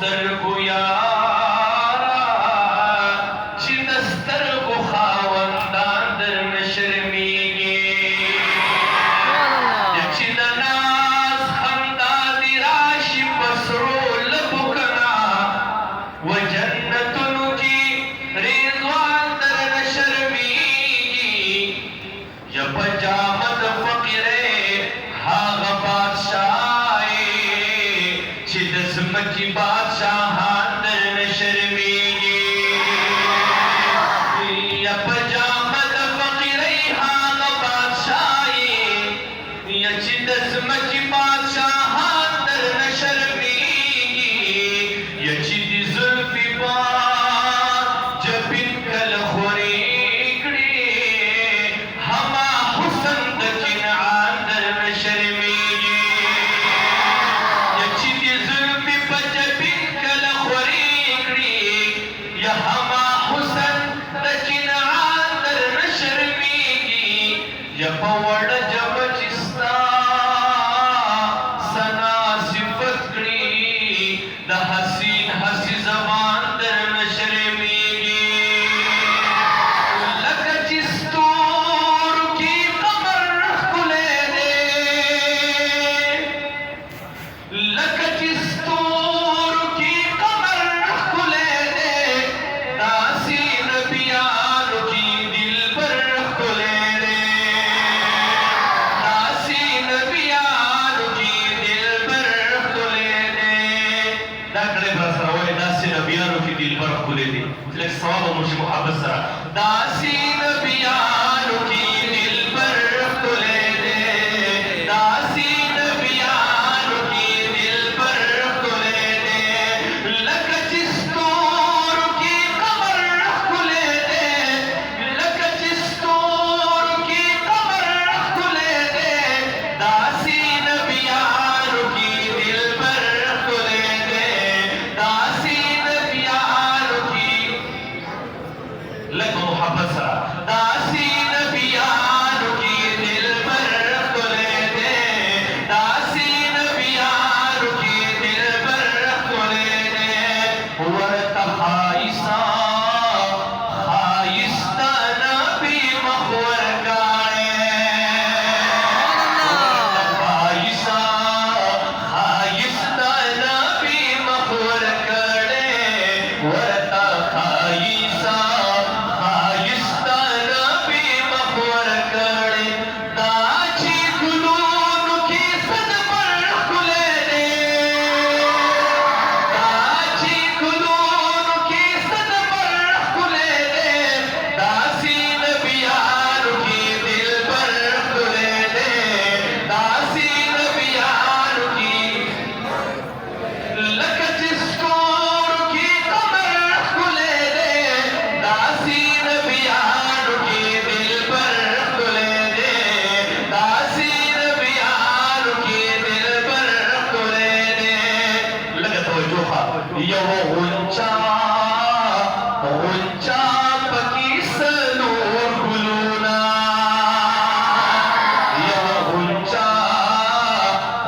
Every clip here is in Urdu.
سترګو یارا چې د سترګو خاوندان درنه شرمېږي چې د ناز خندا دې راشي په سرو لبو کنا و جنتونو کې رضوان درنه شرمېږي یا په جامه د فقیرې هغه بادشاه چې د ځمکې بادشاهان درنه شرمېږي یا په جامه د فقیرۍ هغه بادشاه یا چې د ځمکې بادشاهان درنه شرمېږي یا چې د زلفې باد جبین کله خورې کړي هما حسن د کنعان درنه شرمېږي یا هما حسن د کنعان درنه شرمېږي یا په وړه ژبه چې ستا ثنا صفت کړي د حسین حسي زبان درنه شرمېږي لکه چې ستورو کې قمر ښکلی دی لکه چې ستورو کې قمر ښکلی دی داسې نبیانو کې دلبر ښکلی دی داسې نبیانو کې دلبر ښکلی دی دا کړی به راسره وایي داسې نبیانو کې دلبر ښکلی دی لږ ثواب مو شي محبت سره داسې نبیانو کې دلبر ښکلی دی داسې نبیانو کې دلبر ښکلی دی لکه چې ستورو کې قمر ښکلی دی لکه چې ستورو کې قمر ښکلی دی داسې نبیانو کې دلبر ښکلی دی داسې نبیانو کې لږ محبت سره داسې نبیانو کې دلبر ښکلی دی داسې نبیانو کې دلبر ښکلی دی ورته ښایسته ښایسته نبي مخ ورکړی ورته ښایسته ښایسته نبي مخ ورکړی ورته ښایسته ښایسته نبي مخ ورکړی دا چې ګلونو کې صدبر ښکلی دی دا چې ګلونو کې صدبر ښکلی دی داسې نبیانو کې دلبر ښکلی دی داسې نبیانو کې لکه چې ستورو کې قمر ښکلی دی داسې نبیانو کې دلبر ښکلی دی داسې نبیانو کې دلبر ښکلی دی لږه توجه ښه یوه غونچه غونچه پکې څلور ګلونه یوه غونچه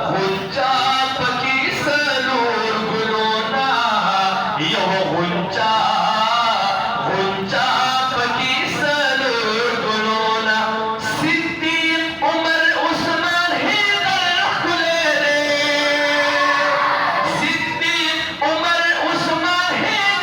غونچه پکې څلور ګلونه یوه غونچه غونچه پکې څلور ګلونه صدیق عمر عثمان حیدر ښکلی دی صدیق عمر عثمان حیدر